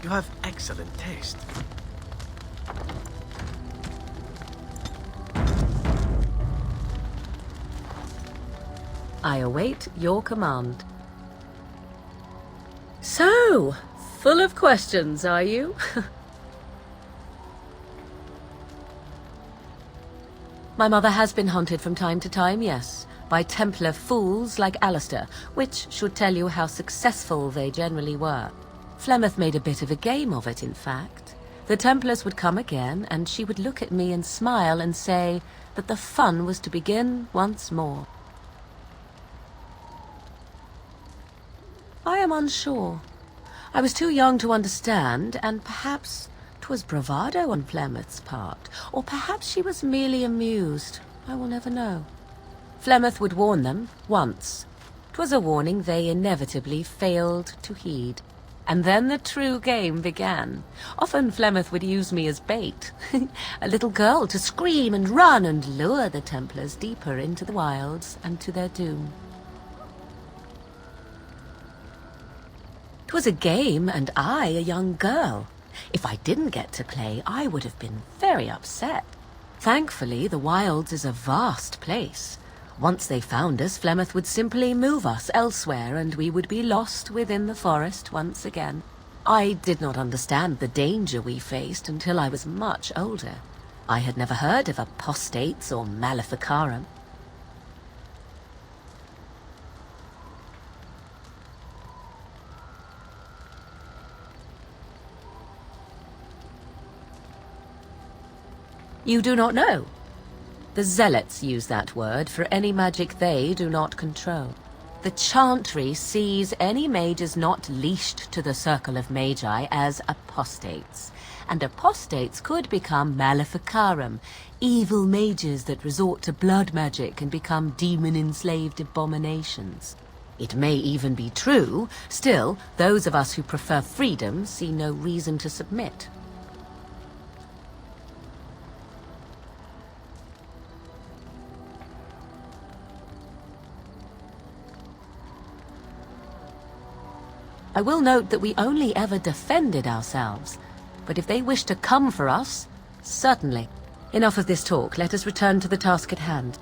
You have excellent taste. I await your command. So, full of questions, are you? My mother has been hunted from time to time, yes, by Templar fools like Alistair, which should tell you how successful they generally were. Flemeth made a bit of a game of it, in fact. The Templars would come again, and she would look at me and smile and say that the fun was to begin once more. I am unsure. I was too young to understand, and perhaps 'twas bravado on Flemeth's part, or perhaps she was merely amused. I will never know. Flemeth would warn them, once. 'Twas a warning they inevitably failed to heed. And then the true game began. Often Flemeth would use me as bait, a little girl to scream and run and lure the Templars deeper into the wilds and to their doom. 'Twas a game, and I a young girl. If I didn't get to play, I would have been very upset. Thankfully, the wilds is a vast place. Once they found us, Flemeth would simply move us elsewhere, and we would be lost within the forest once again. I did not understand the danger we faced until I was much older. I had never heard of apostates or maleficarum. You do not know? The Zealots use that word for any magic they do not control. The Chantry sees any mages not leashed to the Circle of Magi as apostates, and apostates could become maleficarum, evil mages that resort to blood magic and become demon-enslaved abominations. It may even be true, still, those of us who prefer freedom see no reason to submit. I will note that we only ever defended ourselves, but if they wish to come for us, certainly. Enough of this talk, let us return to the task at hand.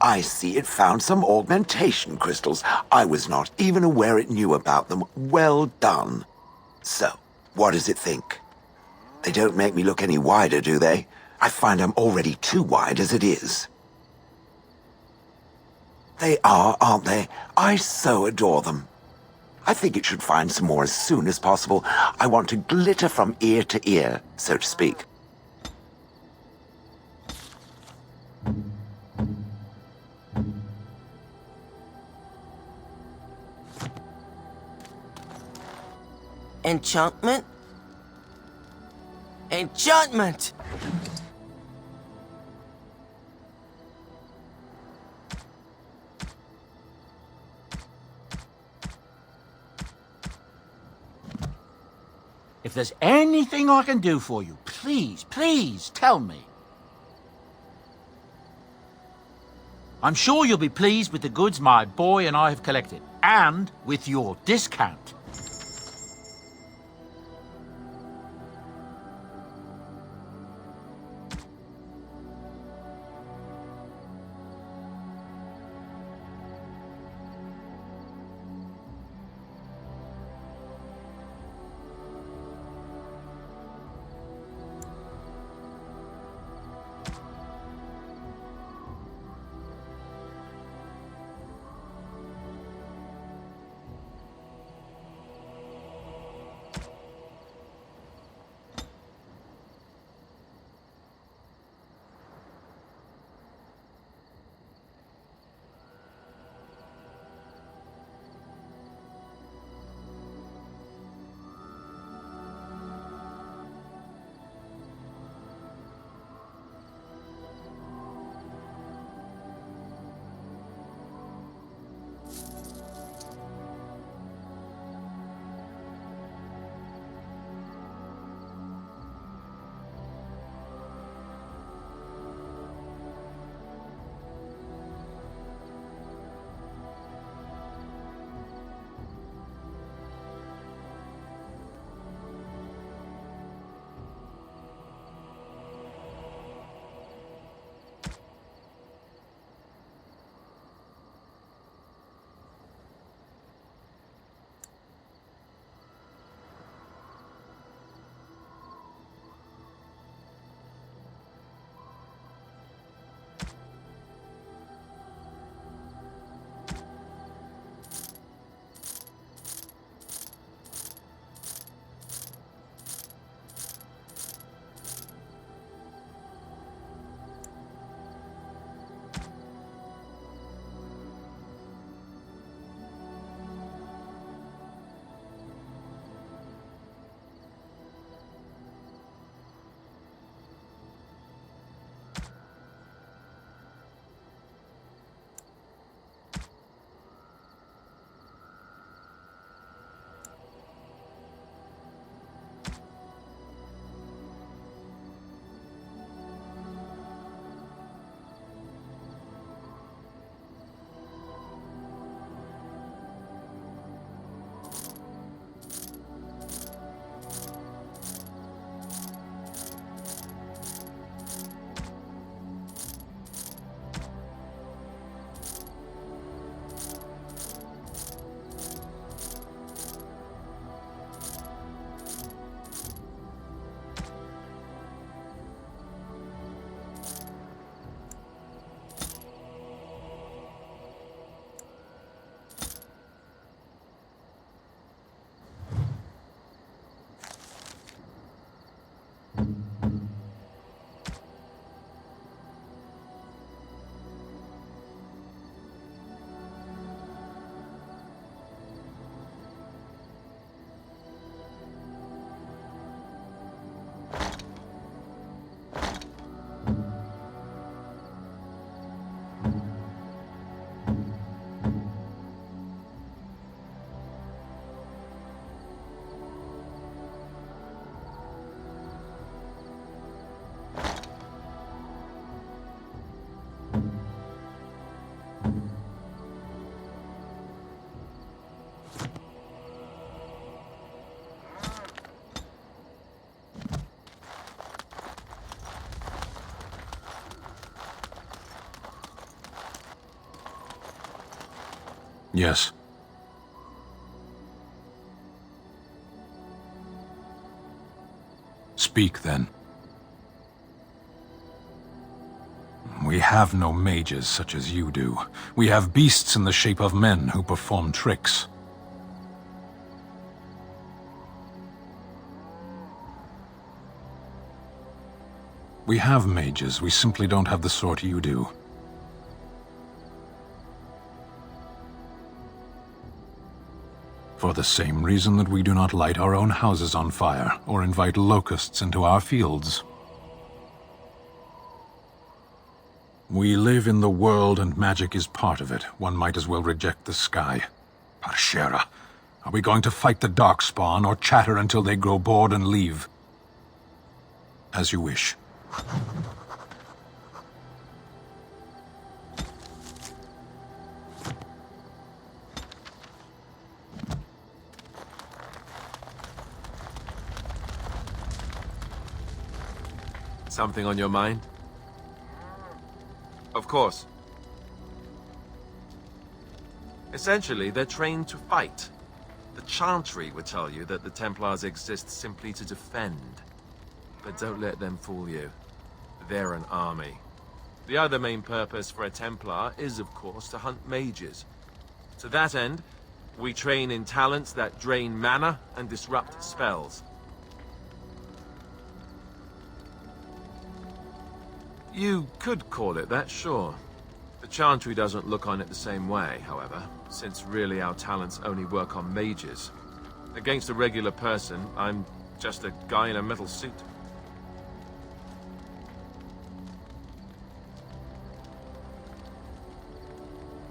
I see it found some augmentation crystals. I was not even aware it knew about them. Well done. So, what does it think? They don't make me look any wider, do they? I find I'm already too wide as it is. They are, aren't they? I so adore them. I think it should find some more as soon as possible. I want to glitter from ear to ear, so to speak. Enchantment? Enchantment! If there's anything I can do for you, please, please tell me. I'm sure you'll be pleased with the goods my boy and I have collected, and with your discount. Yes. Speak, then. We have no mages such as you do. We have beasts in the shape of men who perform tricks. We have mages, we simply don't have the sort you do. For the same reason that we do not light our own houses on fire, or invite locusts into our fields. We live in the world and magic is part of it. One might as well reject the sky. Parshera, are we going to fight the Darkspawn or chatter until they grow bored and leave? As you wish. Something on your mind? Of course. Essentially, they're trained to fight. The Chantry would tell you that the Templars exist simply to defend. But don't let them fool you. They're an army. The other main purpose for a Templar is, of course, to hunt mages. To that end, we train in talents that drain mana and disrupt spells. You could call it that, sure. The Chantry doesn't look on it the same way, however, since really our talents only work on mages. Against a regular person, I'm just a guy in a metal suit.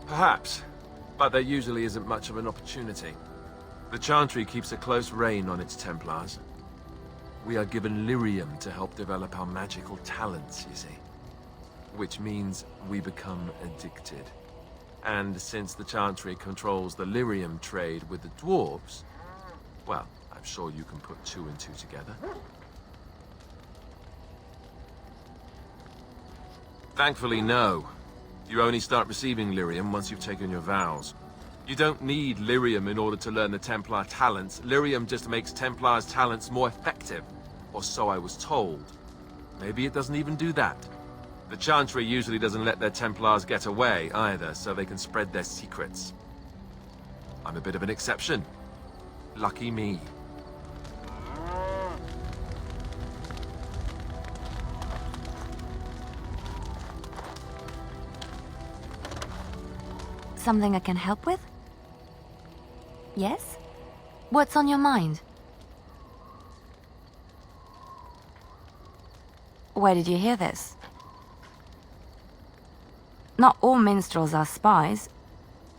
Perhaps, but there usually isn't much of an opportunity. The Chantry keeps a close rein on its Templars. We are given lyrium to help develop our magical talents, you see. Which means we become addicted. And since the Chantry controls the lyrium trade with the dwarves, well, I'm sure you can put two and two together. Thankfully, no. You only start receiving lyrium once you've taken your vows. You don't need lyrium in order to learn the Templar talents. Lyrium just makes Templars' talents more effective. Or so I was told. Maybe it doesn't even do that. The Chantry usually doesn't let their Templars get away either, so they can spread their secrets. I'm a bit of an exception. Lucky me. Something I can help with? Yes? What's on your mind? Where did you hear this? Not all minstrels are spies.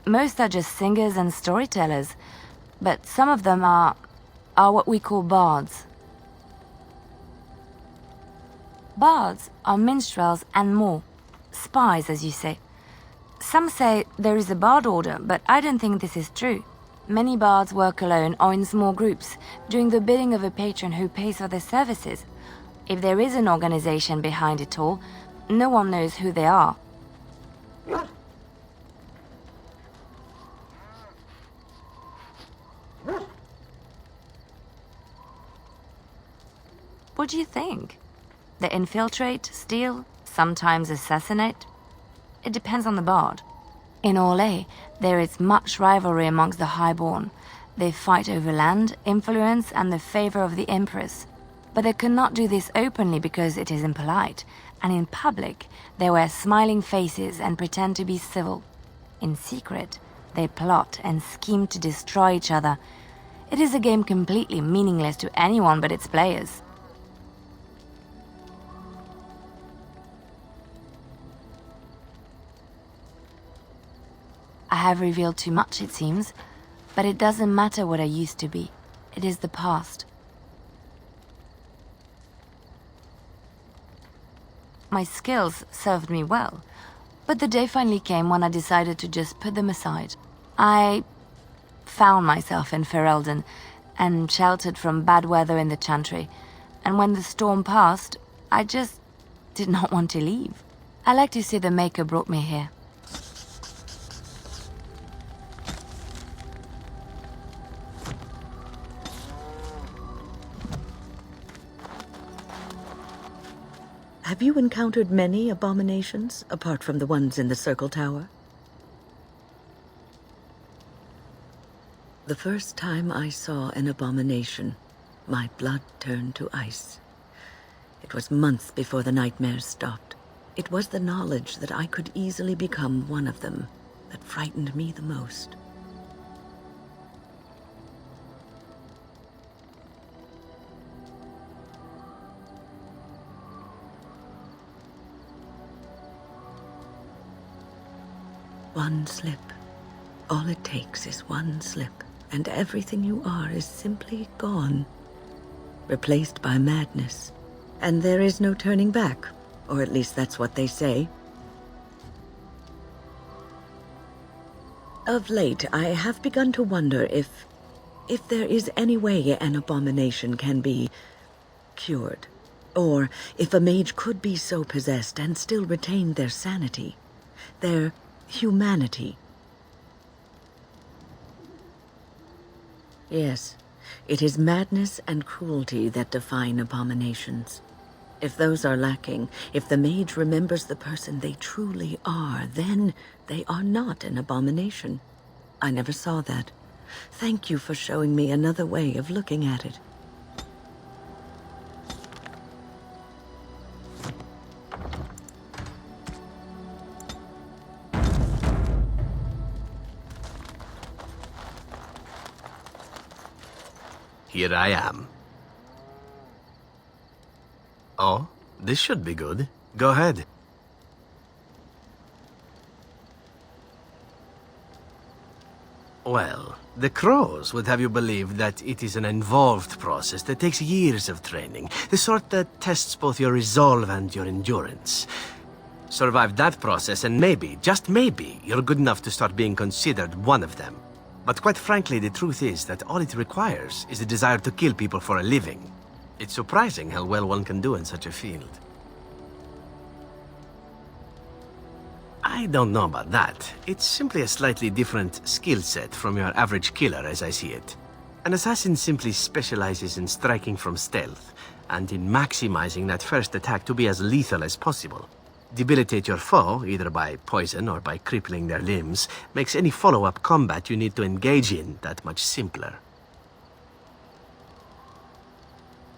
Most are just singers and storytellers, but some of them are what we call bards. Bards are minstrels and more. Spies, as you say. Some say there is a bard order, but I don't think this is true. Many bards work alone or in small groups, doing the bidding of a patron who pays for their services. If there is an organization behind it all, no one knows who they are. What do you think? They infiltrate, steal, sometimes assassinate? It depends on the bard. In Orlais, there is much rivalry amongst the highborn. They fight over land, influence, and the favor of the Empress. But they cannot do this openly because it is impolite, and in public, they wear smiling faces and pretend to be civil. In secret, they plot and scheme to destroy each other. It is a game completely meaningless to anyone but its players. I have revealed too much, it seems, but it doesn't matter what I used to be. It is the past. My skills served me well, but the day finally came when I decided to just put them aside. I found myself in Ferelden and sheltered from bad weather in the Chantry, and when the storm passed, I just did not want to leave. I like to say the Maker brought me here. Have you encountered many abominations, apart from the ones in the Circle Tower? The first time I saw an abomination, my blood turned to ice. It was months before the nightmares stopped. It was the knowledge that I could easily become one of them that frightened me the most. One slip. All it takes is one slip, and everything you are is simply gone, replaced by madness. And there is no turning back, or at least that's what they say. Of late, I have begun to wonder if there is any way an abomination can be cured, or if a mage could be so possessed and still retain their sanity, their humanity. Yes, it is madness and cruelty that define abominations. If those are lacking, if the mage remembers the person they truly are, then they are not an abomination. I never saw that. Thank you for showing me another way of looking at it. Here I am. Oh, this should be good. Go ahead. Well, the crows would have you believe that it is an involved process that takes years of training, the sort that tests both your resolve and your endurance. Survive that process and maybe, just maybe, you're good enough to start being considered one of them. But quite frankly, the truth is that all it requires is the desire to kill people for a living. It's surprising how well one can do in such a field. I don't know about that. It's simply a slightly different skill set from your average killer as I see it. An assassin simply specializes in striking from stealth, and in maximizing that first attack to be as lethal as possible. Debilitate your foe, either by poison or by crippling their limbs, makes any follow-up combat you need to engage in that much simpler.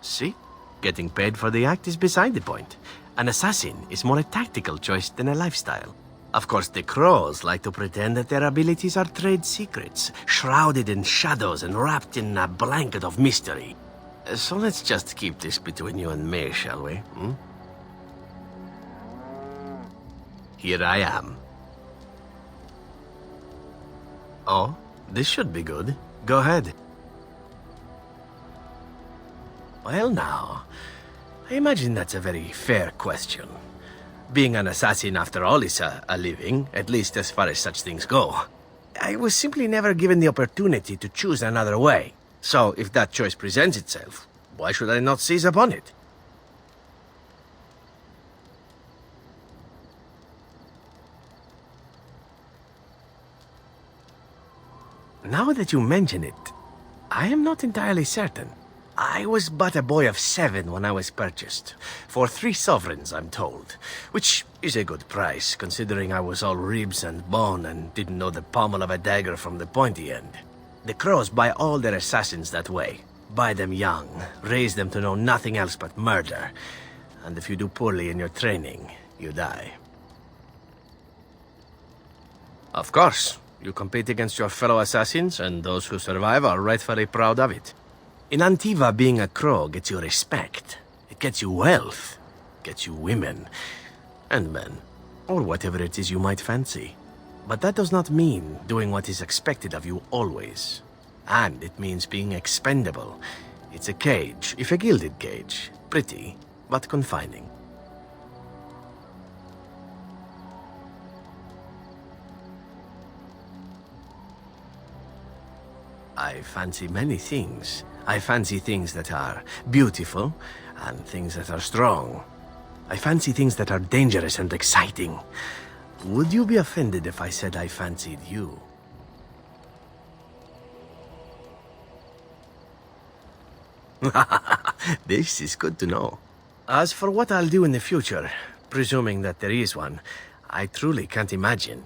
See? Getting paid for the act is beside the point. An assassin is more a tactical choice than a lifestyle. Of course, the crows like to pretend that their abilities are trade secrets, shrouded in shadows and wrapped in a blanket of mystery. So let's just keep this between you and me, shall we? Here I am. Oh, this should be good. Go ahead. Well now, I imagine that's a very fair question. Being an assassin, after all, is a living, at least as far as such things go. I was simply never given the opportunity to choose another way. So if that choice presents itself, why should I not seize upon it? Now that you mention it, I am not entirely certain. I was but a boy of 7 when I was purchased. For 3 sovereigns, I'm told. Which is a good price, considering I was all ribs and bone and didn't know the pommel of a dagger from the pointy end. The crows buy all their assassins that way. Buy them young, raise them to know nothing else but murder. And if you do poorly in your training, you die. Of course. You compete against your fellow assassins, and those who survive are rightfully proud of it. In Antiva, being a crow gets you respect. It gets you wealth, gets you women, and men, or whatever it is you might fancy. But that does not mean doing what is expected of you always. And it means being expendable. It's a cage, if a gilded cage. Pretty, but confining. I fancy many things. I fancy things that are beautiful, and things that are strong. I fancy things that are dangerous and exciting. Would you be offended if I said I fancied you? This is good to know. As for what I'll do in the future, presuming that there is one, I truly can't imagine.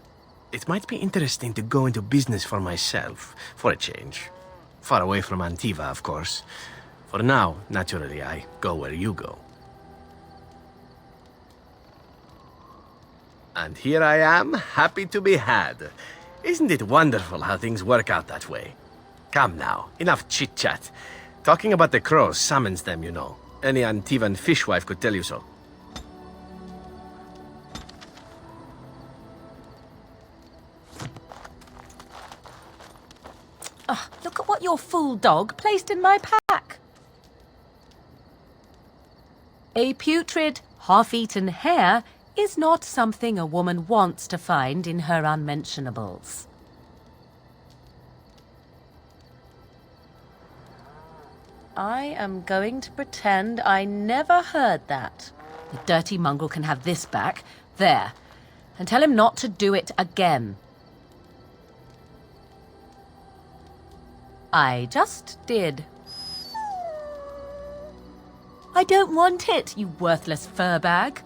It might be interesting to go into business for myself, for a change. Far away from Antiva, of course. For now, naturally, I go where you go. And here I am, happy to be had. Isn't it wonderful how things work out that way? Come now, enough chit-chat. Talking about the crows summons them, you know. Any Antivan fishwife could tell you so. Oh, look at what your fool dog placed in my pack. A putrid, half-eaten hare is not something a woman wants to find in her unmentionables. I am going to pretend I never heard that. The dirty mongrel can have this back. There. And tell him not to do it again. I just did. I don't want it, you worthless fur bag.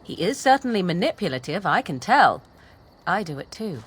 He is certainly manipulative, I can tell. I do it too.